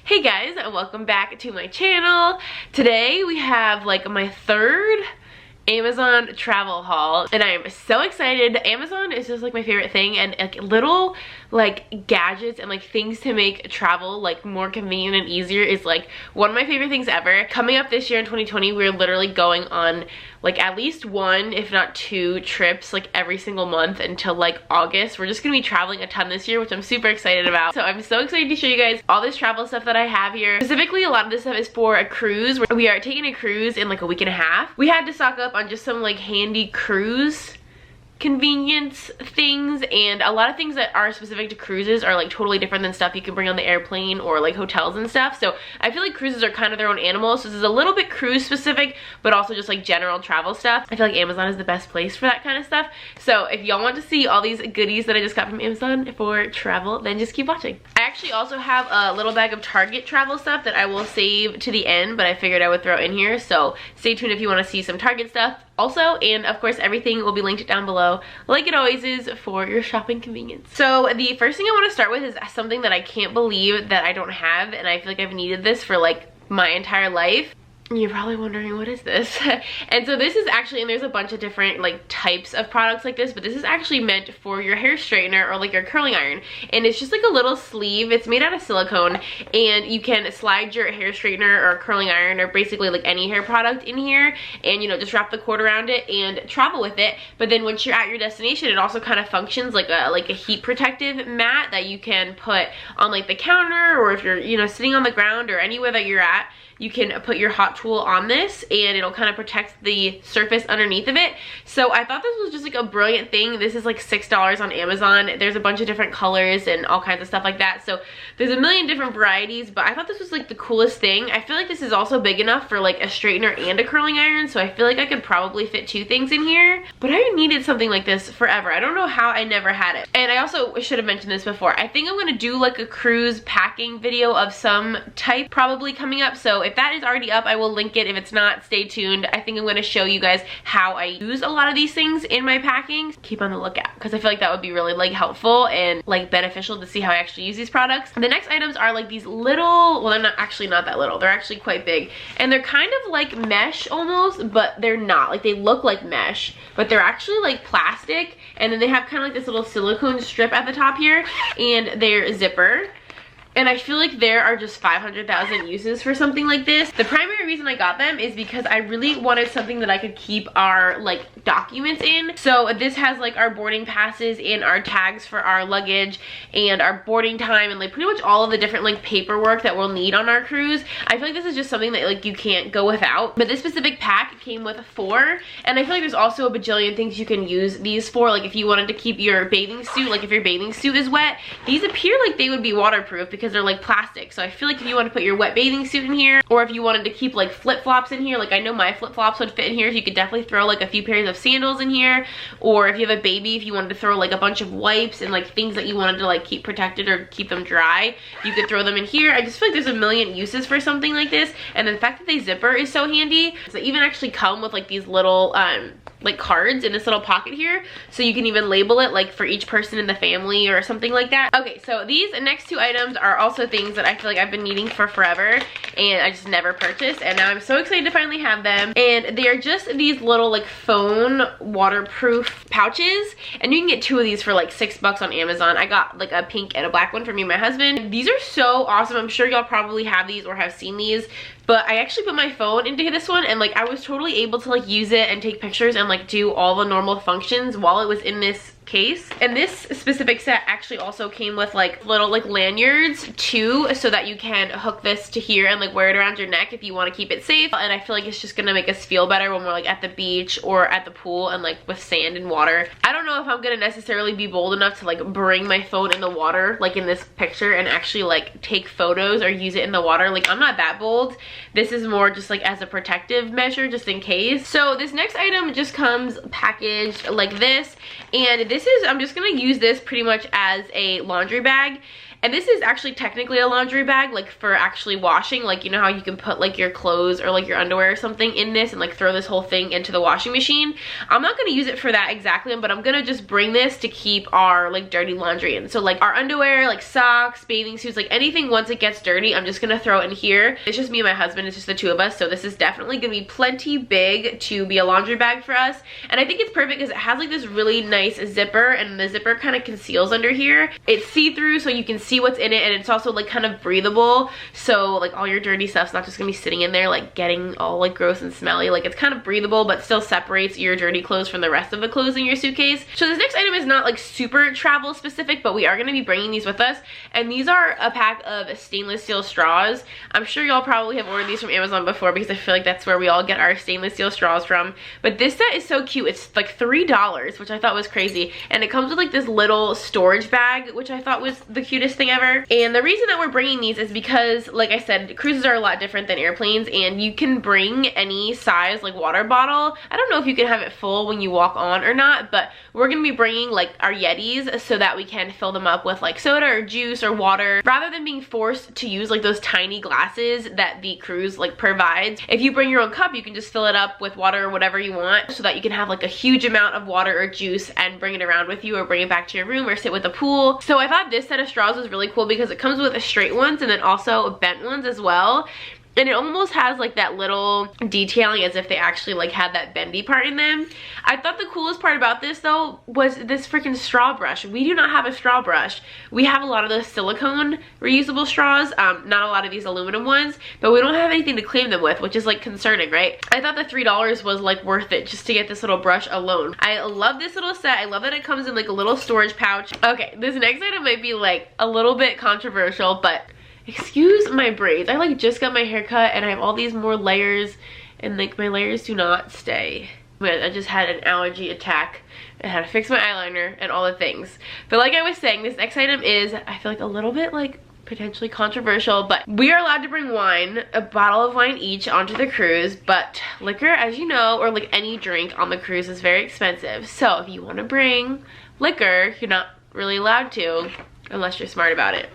Hey guys, welcome back to my channel. Today we have like my third Amazon travel haul and I am so excited. Amazon is just like my favorite thing, and like little like gadgets and like things to make travel like more convenient and easier is like one of my favorite things ever. Coming up this year in 2020, we're literally going on like at least one if not two trips like every single month until like August. We're just gonna be traveling a ton this year, which I'm super excited about. So I'm so excited to show you guys all this travel stuff that I have here. Specifically, a lot of this stuff is for a cruise. We are taking a cruise in like a week and a half. We had to stock up on just some like handy cruise convenience things, and a lot of things that are specific to cruises are like totally different than stuff you can bring on the airplane or like hotels and stuff. So I feel like cruises are kind of their own animal, so this is a little bit cruise specific but also just like general travel stuff. I feel like Amazon is the best place for that kind of stuff. So if y'all want to see all these goodies that I just got from Amazon for travel, then just keep watching. I actually also have a little bag of Target travel stuff that I will save to the end, but I figured I would throw in here, so stay tuned if you want to see some Target stuff also. And of course everything will be linked down below like it always is for your shopping convenience. So the first thing I want to start with is something that I can't believe that I don't have, and I feel like I've needed this for like my entire life. You're probably wondering, what is this? And so this is actually, and there's a bunch of different like types of products like this, but this is actually meant for your hair straightener or like your curling iron. And it's just like a little sleeve. It's made out of silicone, and you can slide your hair straightener or curling iron or basically like any hair product in here, and you know, just wrap the cord around it and travel with it. But then once you're at your destination, it also kind of functions like a heat protective mat that you can put on like the counter, or if you're, you know, sitting on the ground or anywhere that you're at, you can put your hot tool on this and it'll kind of protect the surface underneath of it. So I thought this was just like a brilliant thing. This is like $6 on Amazon. There's a bunch of different colors and all kinds of stuff like that. So there's a million different varieties, but I thought this was like the coolest thing. I feel like this is also big enough for like a straightener and a curling iron, so I feel like I could probably fit two things in here. But I needed something like this forever. I don't know how I never had it. And I also should have mentioned this before. I think I'm gonna do like a cruise packing video of some type probably coming up. So if that is already up, I will link it. If it's not, stay tuned. I think I'm going to show you guys how I use a lot of these things in my packing. Keep on the lookout, because I feel like that would be really like helpful and like beneficial to see how I actually use these products. The next items are like these little, well, they're not actually not that little. They're actually quite big, and they're kind of like mesh almost, but they're not. Like they look like mesh, but they're actually like plastic, and then they have kind of like this little silicone strip at the top here, and they're zipper. And I feel like there are just 500,000 uses for something like this. The primary reason I got them is because I really wanted something that I could keep our like documents in. So this has like our boarding passes and our tags for our luggage and our boarding time and like pretty much all of the different like paperwork that we'll need on our cruise. I feel like this is just something that like you can't go without. But this specific pack came with 4, and I feel like there's also a bajillion things you can use these for. Like if you wanted to keep your bathing suit, like if your bathing suit is wet, these appear like they would be waterproof because they're like plastic. So I feel like if you want to put your wet bathing suit in here, or if you wanted to keep like flip-flops in here, like I know my flip-flops would fit in here, so you could definitely throw like a few pairs of sandals in here. Or if you have a baby, if you wanted to throw like a bunch of wipes and like things that you wanted to like keep protected or keep them dry, you could throw them in here. I just feel like there's a million uses for something like this, and the fact that they zipper is so handy. So they even actually come with like these little like cards in this little pocket here, so you can even label it like for each person in the family or something like that. Okay, so these next 2 items are also things that I feel like I've been needing for forever and I just never purchased, and now I'm so excited to finally have them. And they are just these little like phone waterproof pouches, and you can get 2 of these for like $6 on Amazon. I got like a pink and a black one for me and my husband. These are so awesome. I'm sure y'all probably have these or have seen these, but I actually put my phone into this one, and like I was totally able to like use it and take pictures and like do all the normal functions while it was in this case. And this specific set actually also came with like little like lanyards too, so that you can hook this to here and like wear it around your neck if you want to keep it safe. And I feel like it's just gonna make us feel better when we're like at the beach or at the pool and like with sand and water. I don't know if I'm gonna necessarily be bold enough to like bring my phone in the water like in this picture and actually like take photos or use it in the water. Like I'm not that bold. This is more just like as a protective measure just in case. So this next item just comes packaged like this, and this is, I'm just gonna use this pretty much as a laundry bag. And this is actually technically a laundry bag, like for actually washing. Like, you know how you can put like your clothes or like your underwear or something in this and like throw this whole thing into the washing machine. I'm not gonna use it for that exactly, but I'm gonna just bring this to keep our like dirty laundry in. So like our underwear, like socks, bathing suits, like anything once it gets dirty, I'm just gonna throw it in here. It's just me and my husband, it's just the two of us, so this is definitely gonna be plenty big to be a laundry bag for us. And I think it's perfect because it has like this really nice zipper, and the zipper kind of conceals under here. It's see-through so you can see what's in it, and it's also like kind of breathable, so like all your dirty stuff's not just gonna be sitting in there like getting all like gross and smelly. Like it's kind of breathable but still separates your dirty clothes from the rest of the clothes in your suitcase. So this next item is not like super travel specific, but we are gonna be bringing these with us, and these are a pack of stainless steel straws. I'm sure y'all probably have ordered these from Amazon before because I feel like that's where we all get our stainless steel straws from. But this set is so cute. It's like $3, which I thought was crazy, and it comes with like this little storage bag, which I thought was the cutest thing ever. And the reason that we're bringing these is because, like I said, cruises are a lot different than airplanes, and you can bring any size like water bottle. I don't know if you can have it full when you walk on or not, but we're gonna be bringing like our Yetis so that we can fill them up with like soda or juice or water, rather than being forced to use like those tiny glasses that the cruise like provides. If you bring your own cup, you can just fill it up with water or whatever you want, so that you can have like a huge amount of water or juice and bring it around with you, or bring it back to your room, or sit with the pool. So I thought this set of straws was really cool because it comes with straight ones and then also bent ones as well. And it almost has like that little detailing as if they actually like had that bendy part in them. I thought the coolest part about this though was this freaking straw brush. We do not have a straw brush. We have a lot of those silicone reusable straws, not a lot of these aluminum ones, but we don't have anything to clean them with, which is like concerning, right? I thought the $3 was like worth it just to get this little brush alone. I love this little set. I love that it comes in like a little storage pouch. Okay, this next item might be like a little bit controversial, but excuse my braids. I like just got my hair cut and I have all these more layers, and like my layers do not stay. I just had an allergy attack. I had to fix my eyeliner and all the things. But like I was saying, this next item is, I feel like, a little bit like potentially controversial, but we are allowed to bring wine, a bottle of wine each, onto the cruise. But liquor, as you know, or like any drink on the cruise, is very expensive. So if you want to bring liquor, you're not really allowed to unless you're smart about it.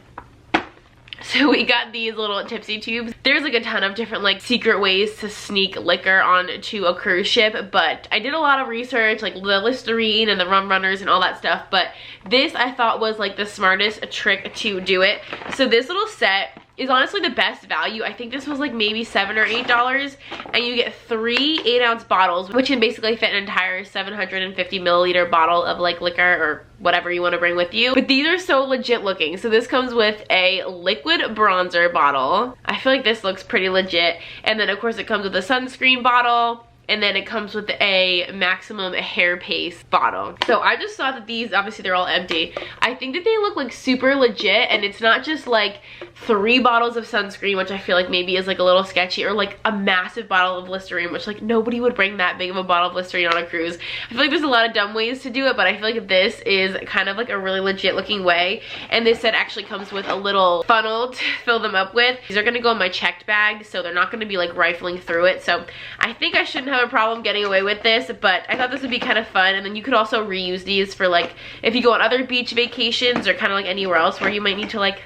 So we got these little tipsy tubes. There's like a ton of different like secret ways to sneak liquor onto a cruise ship, but I did a lot of research, like the Listerine and the rum runners and all that stuff, but this I thought was like the smartest trick to do it. So this little set is honestly the best value. I think this was like maybe $7 or $8, and you get 3 8-ounce bottles, which can basically fit an entire 750 milliliter bottle of like liquor or whatever you want to bring with you. But these are so legit looking. So this comes with a liquid bronzer bottle. I feel like this looks pretty legit. And then of course it comes with a sunscreen bottle, and then it comes with a maximum hair paste bottle. So I just thought that these, obviously they're all empty, I think that they look like super legit, and it's not just like 3 bottles of sunscreen, which I feel like maybe is like a little sketchy, or like a massive bottle of Listerine, which like nobody would bring that big of a bottle of Listerine on a cruise. I feel like there's a lot of dumb ways to do it, but I feel like this is kind of like a really legit looking way. And this set actually comes with a little funnel to fill them up with. These are gonna go in my checked bag, so they're not gonna be like rifling through it. So I think I shouldn't have a problem getting away with this, but I thought this would be kind of fun. And then you could also reuse these for like if you go on other beach vacations, or kind of like anywhere else where you might need to like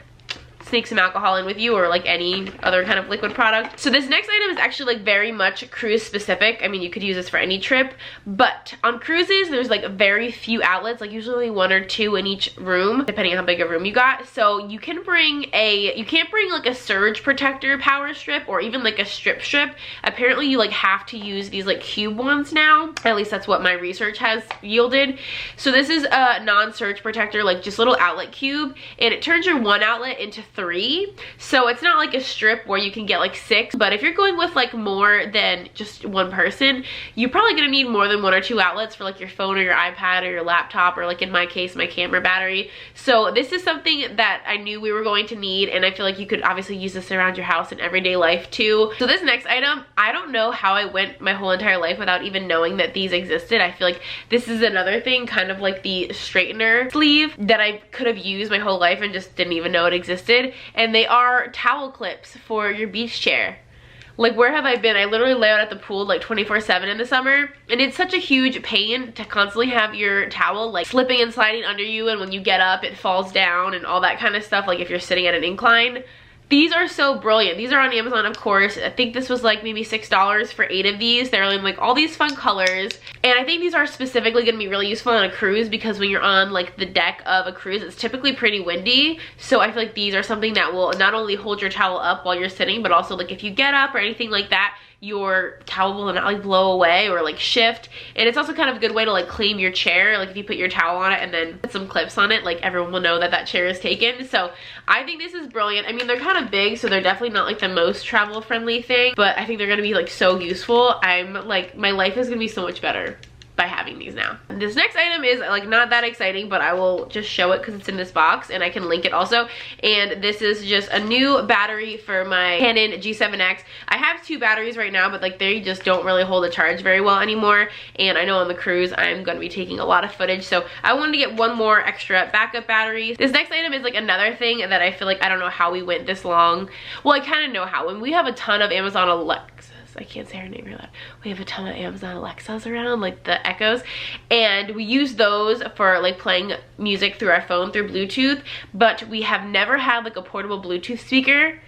sneak some alcohol in with you, or like any other kind of liquid product. So this next item is actually like very much cruise specific. I mean, you could use this for any trip, but on cruises there's like very few outlets, like usually 1 or 2 in each room, depending on how big a room you got. So you can bring you can't bring like a surge protector power strip, or even like a strip. Apparently you like have to use these like cube ones now, at least that's what my research has yielded. So this is a non-surge protector, like just little outlet cube, and it turns your 1 outlet into 3. So it's not like a strip where you can get like 6, but if you're going with like more than just 1 person, you're probably gonna need more than 1 or 2 outlets for like your phone or your iPad or your laptop, or like in my case, my camera battery. So this is something that I knew we were going to need, and I feel like you could obviously use this around your house in everyday life too. So this next item, I don't know how I went my whole entire life without even knowing that these existed. I feel like this is another thing, kind of like the straightener sleeve, that I could have used my whole life and just didn't even know it existed. And they are towel clips for your beach chair. Like, where have I been? I literally lay out at the pool like 24/7 in the summer, and it's such a huge pain to constantly have your towel like slipping and sliding under you, and when you get up it falls down and all that kind of stuff, like if you're sitting at an incline. These are so brilliant. These are on Amazon, of course. I think this was like maybe $6 for 8 of these. They're in like all these fun colors. And I think these are specifically going to be really useful on a cruise, because when you're on like the deck of a cruise, it's typically pretty windy. So I feel like these are something that will not only hold your towel up while you're sitting, but also like if you get up or anything like that, your towel will not like blow away or like shift. And it's also kind of a good way to like clean your chair. Like if you put your towel on it and then put some clips on it, like everyone will know that that chair is taken. So I think this is brilliant. I mean, they're kind of big, so they're definitely not like the most travel friendly thing, but I think they're gonna be like so useful. I'm like, my life is gonna be so much better by having these now. This next item is like not that exciting, but I will just show it because it's in this box and I can link it also. And this is just a new battery for my Canon G7X. I have 2 batteries right now, but like they just don't really hold a charge very well anymore. And I know on the cruise I'm going to be taking a lot of footage, so I wanted to get one more extra backup battery. This next item is like another thing that I feel like I don't know how we went this long. Well, I kind of know how. When we have a ton of Amazon Alexa, I can't say her name real loud. We have a ton of Amazon Alexas around, like the Echoes, and we use those for like playing music through our phone through Bluetooth, but we have never had like a portable Bluetooth speaker.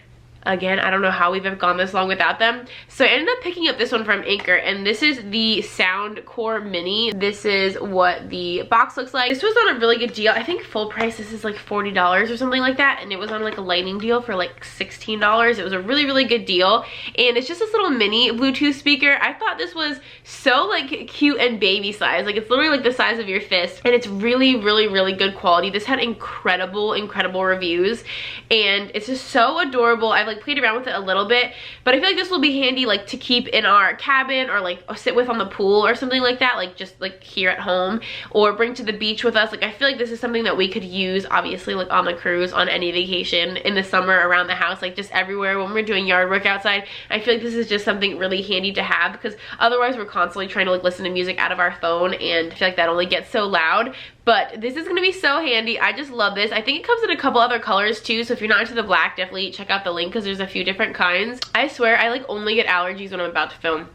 Again, I don't know how we've ever gone this long without them. So I ended up picking up this one from Anchor, and this is the Soundcore Mini. This is what the box looks like. This was on a really good deal. I think full price this is like $40 or something like that, and it was on like a lightning deal for like $16. It was a really, really good deal, and it's just this little mini Bluetooth speaker. I thought this was so like cute and baby size. Like it's literally like the size of your fist, and it's really, really, really good quality. This had incredible, incredible reviews, and it's just so adorable. I've like played around with it a little bit, but I feel like this will be handy like to keep in our cabin or like sit with on the pool or something like that, like just like here at home, or bring to the beach with us. Like I feel like this is something that we could use obviously like on the cruise, on any vacation, in the summer, around the house, like just everywhere when we're doing yard work outside. I feel like this is just something really handy to have, because otherwise we're constantly trying to like listen to music out of our phone, and I feel like that only gets so loud. But this is going to be so handy. I just love this. I think it comes in a couple other colors too, so if you're not into the black, definitely check out the link because there's a few different kinds. I swear I like only get allergies when I'm about to film.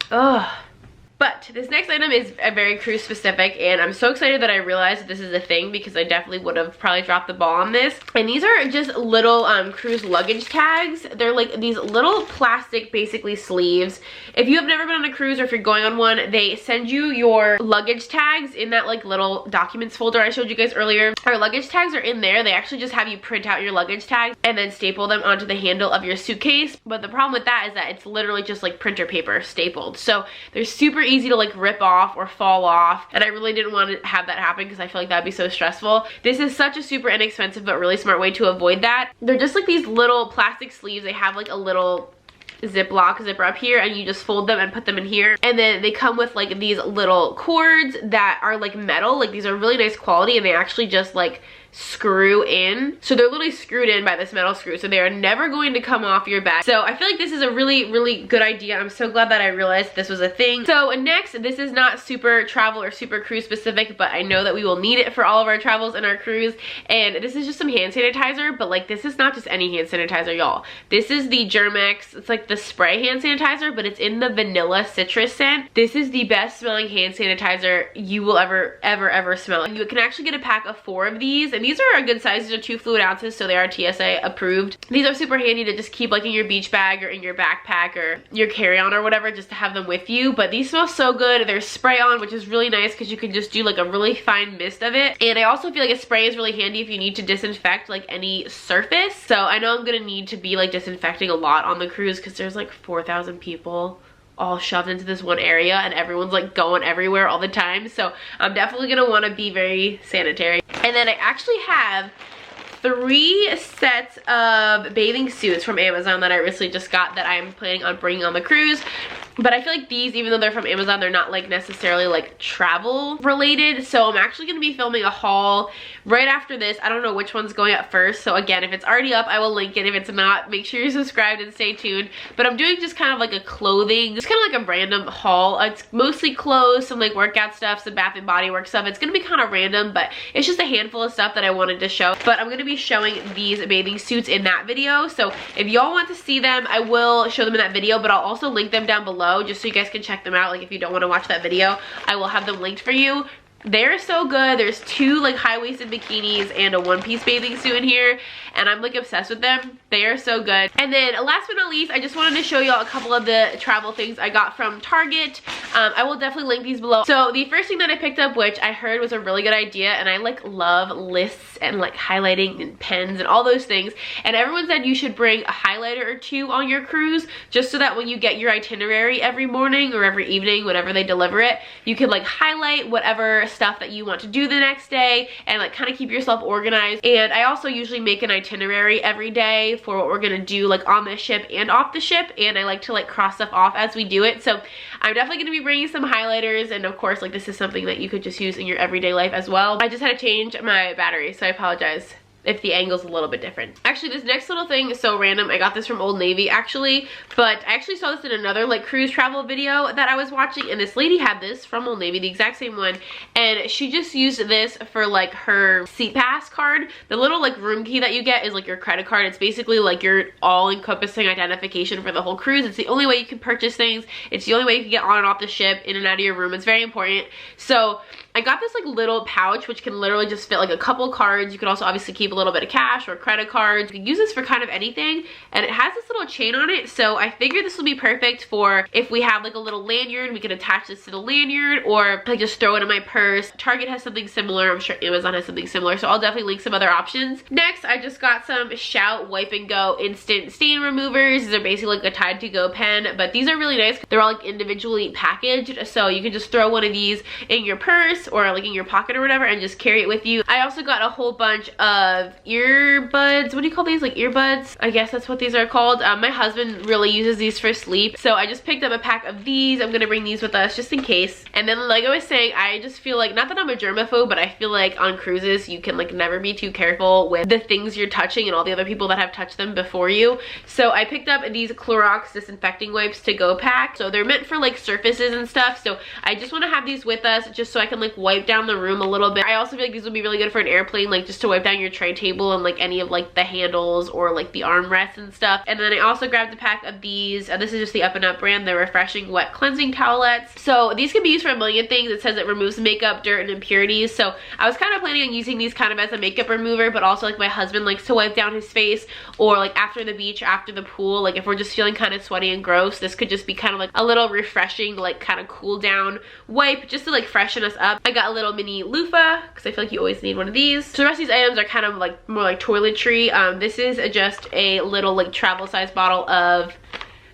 Ugh. But this next item is a very cruise specific, and I'm so excited that I realized that this is a thing, because I definitely would have probably dropped the ball on this. And these are just little cruise luggage tags. They're like these little plastic basically sleeves. If you have never been on a cruise, or if you're going on one, they send you your luggage tags in that like little documents folder I showed you guys earlier. Our luggage tags are in there. They actually just have you print out your luggage tags and then staple them onto the handle of your suitcase. But the problem with that is that it's literally just like printer paper stapled. So they're super easy to like rip off or fall off, and I really didn't want to have that happen because I feel like that'd be so stressful. This is such a super inexpensive but really smart way to avoid that. They're just like these little plastic sleeves. They have like a little Ziploc zipper up here, and you just fold them and put them in here, and then they come with like these little cords that are like metal. Like these are really nice quality, and they actually just like screw in. So they're literally screwed in by this metal screw, so they are never going to come off your bag. So I feel like this is a really, really good idea. I'm so glad that I realized this was a thing. So next, this is not super travel or super cruise specific, but I know that we will need it for all of our travels and our cruise. And this is just some hand sanitizer, but like this is not just any hand sanitizer, y'all. This is the Germex. It's like the spray hand sanitizer, but it's in the vanilla citrus scent. This is the best smelling hand sanitizer you will ever smell. And you can actually get a pack of 4 of these, and these are a good size. These are 2 fluid ounces, so they are TSA approved. These are super handy to just keep like in your beach bag or in your backpack or your carry-on or whatever, just to have them with you. But these smell so good. They're spray on, which is really nice because you can just do like a really fine mist of it. And I also feel like a spray is really handy if you need to disinfect like any surface. So I know I'm gonna need to be like disinfecting a lot on the cruise because there's like 4,000 people all shoved into this one area, and everyone's like going everywhere all the time. So I'm definitely gonna want to be very sanitary. And then I actually have 3 sets of bathing suits from Amazon that I recently just got that I'm planning on bringing on the cruise. But I feel like these, even though they're from Amazon, they're not like necessarily like travel related. So I'm actually going to be filming a haul right after this. I don't know which one's going up first. So again, if it's already up, I will link it. If it's not, make sure you're subscribed and stay tuned. But I'm doing just kind of like a clothing, just kind of like a random haul. It's mostly clothes, some like workout stuff, some Bath and Body Works stuff. It's going to be kind of random, but it's just a handful of stuff that I wanted to show. But I'm going to be showing these bathing suits in that video. So if y'all want to see them, I will show them in that video, but I'll also link them down below just so you guys can check them out. Like if you don't want to watch that video, I will have them linked for you. They're so good. There's 2 like high-waisted bikinis and a one-piece bathing suit in here, and I'm like obsessed with them. They are so good. And then last but not least, I just wanted to show y'all a couple of the travel things I got from Target. I will definitely link these below. So the first thing that I picked up, which I heard was a really good idea, and I like love lists and like highlighting and pens and all those things, and everyone said you should bring a highlighter or 2 on your cruise, just so that when you get your itinerary every morning or every evening, whenever they deliver it, you can like highlight whatever stuff that you want to do the next day and like kind of keep yourself organized. And I also usually make an itinerary every day for what we're gonna do like on the ship and off the ship, and I like to like cross stuff off as we do it. So I'm definitely gonna be bringing some highlighters, and of course like this is something that you could just use in your everyday life as well. I just had to change my battery, so I apologize if the angle's a little bit different. Actually, this next little thing is so random. I got this from Old Navy actually, but I actually saw this in another like cruise travel video that I was watching, and this lady had this from Old Navy, the exact same one, and she just used this for like her seat pass card. The little like room key that you get is like your credit card. It's basically like your all-encompassing identification for the whole cruise. It's the only way you can purchase things. It's the only way you can get on and off the ship, in and out of your room. It's very important. So I got this like little pouch which can literally just fit like a couple cards. You could also obviously keep a little bit of cash or credit cards. You can use this for kind of anything, and it has this little chain on it, so I figured this will be perfect for if we have like a little lanyard, we can attach this to the lanyard, or like just throw it in my purse. Target has something similar. I'm sure Amazon has something similar, so I'll definitely link some other options. Next, I just got some Shout Wipe and Go instant stain removers. These are basically like a Tide to Go pen, but these are really nice. They're all like individually packaged, so you can just throw one of these in your purse or like in your pocket or whatever and just carry it with you. I also got a whole bunch of earbuds. What do you call these? Like earbuds? I guess that's what these are called. My husband really uses these for sleep, so I just picked up a pack of these. I'm gonna bring these with us just in case. And then like I was saying, I just feel like, not that I'm a germaphobe, but I feel like on cruises you can like never be too careful with the things you're touching and all the other people that have touched them before you. So I picked up these Clorox disinfecting wipes to go pack. So they're meant for like surfaces and stuff, so I just want to have these with us just so I can like wipe down the room a little bit. I also feel like these would be really good for an airplane, like just to wipe down your tray table and like any of like the handles or like the armrests and stuff. And then I also grabbed a pack of these. This is just the Up and Up brand. They're refreshing wet cleansing towelettes. So these can be used for a million things. It says it removes makeup, dirt, and impurities. So I was kind of planning on using these kind of as a makeup remover, but also like my husband likes to wipe down his face, or like after the beach, after the pool, like if we're just feeling kind of sweaty and gross, this could just be kind of like a little refreshing, like kind of cool down wipe just to like freshen us up. I got a little mini loofah because I feel like you always need one of these. So the rest of these items are kind of like more like toiletry. This is just a little like travel size bottle of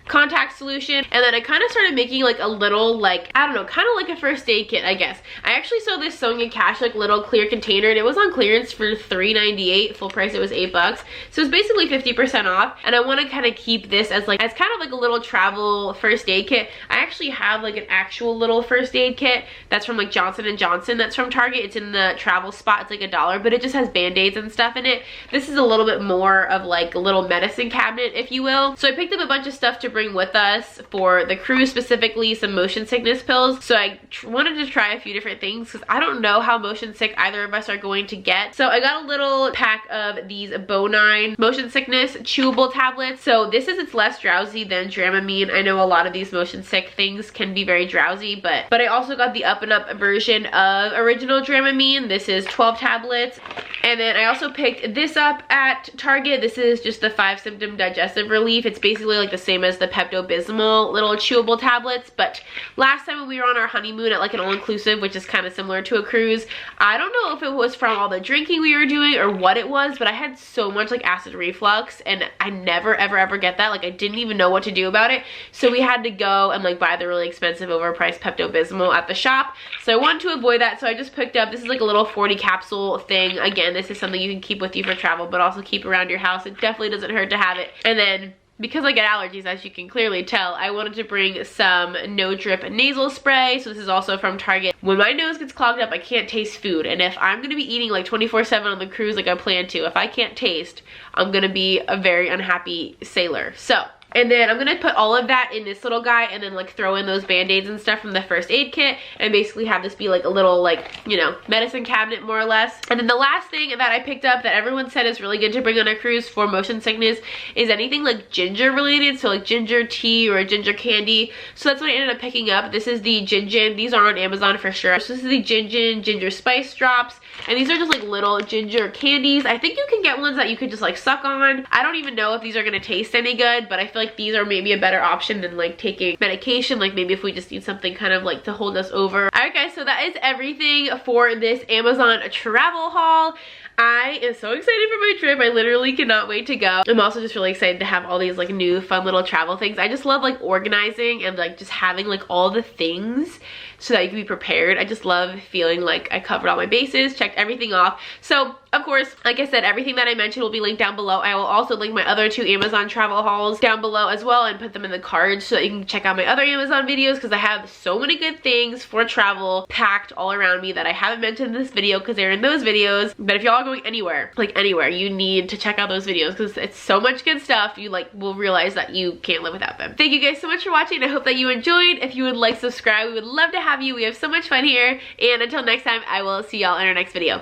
contact solution, and then I kind of started making like a little, like, I don't know, kind of like a first aid kit, I guess. I actually saw this Sonia Cash like little clear container, and it was on clearance for $3.98. Full price it was $8, so it's basically 50% off. And I want to kind of keep this as kind of like a little travel first aid kit. I actually have like an actual little first aid kit that's from like Johnson & Johnson, that's from Target. It's in the travel spot. It's like $1, but it just has band-aids and stuff in it. This is a little bit more of like a little medicine cabinet, if you will. So I picked up a bunch of stuff to bring with us for the cruise, specifically some motion sickness pills. So I wanted to try a few different things because I don't know how motion sick either of us are going to get. So I got a little pack of these Bonine motion sickness chewable tablets. So this is, it's less drowsy than Dramamine. I know a lot of these motion sick things can be very drowsy, but I also got the Up and Up version of original Dramamine. This is 12 tablets. And then I also picked this up at Target. This is just the 5-symptom digestive relief. It's basically like the same as the Pepto-Bismol little chewable tablets, but last time when we were on our honeymoon at like an all-inclusive, which is kind of similar to a cruise, I don't know if it was from all the drinking we were doing or what it was, but I had so much like acid reflux, and I never ever get that. Like I didn't even know what to do about it, so we had to go and like buy the really expensive overpriced Pepto-Bismol at the shop. So I wanted to avoid that, so I just picked up, this is like a little 40 capsule thing. Again, this is something you can keep with you for travel, but also keep around your house. It definitely doesn't hurt to have it. And then because I get allergies, as you can clearly tell, I wanted to bring some no drip nasal spray. So this is also from Target. When my nose gets clogged up, I can't taste food. And if I'm gonna be eating like 24/7 on the cruise like I plan to, if I can't taste, I'm gonna be a very unhappy sailor. So, and then I'm gonna put all of that in this little guy and then like throw in those band-aids and stuff from the first aid kit and basically have this be like a little like, you know, medicine cabinet more or less. And then the last thing that I picked up that everyone said is really good to bring on a cruise for motion sickness is anything like ginger related. So like ginger tea or ginger candy. So that's what I ended up picking up. This is the Gingin. These are on Amazon for sure. So this is the Gingin ginger spice drops. And these are just like little ginger candies. I think you can get ones that you could just like suck on. I don't even know if these are gonna taste any good, but I feel like these are maybe a better option than like taking medication, like maybe if we just need something kind of like to hold us over. Alright guys, so that is everything for this Amazon travel haul. I am so excited for my trip. I literally cannot wait to go. I'm also just really excited to have all these like new fun little travel things. I just love like organizing and like just having like all the things so that you can be prepared. I just love feeling like I covered all my bases, checked everything off. So of course, like I said, everything that I mentioned will be linked down below. I will also link my other 2 Amazon travel hauls down below as well and put them in the cards so that you can check out my other Amazon videos, because I have so many good things for travel packed all around me that I haven't mentioned in this video because they're in those videos. But if y'all are going anywhere, like anywhere, you need to check out those videos because it's so much good stuff. You like will realize that you can't live without them. Thank you guys so much for watching. I hope that you enjoyed. If you would like, subscribe. We would love to have you. We have so much fun here. And until next time, I will see y'all in our next video.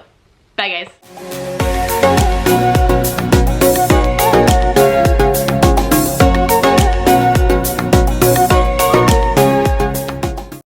Bye guys.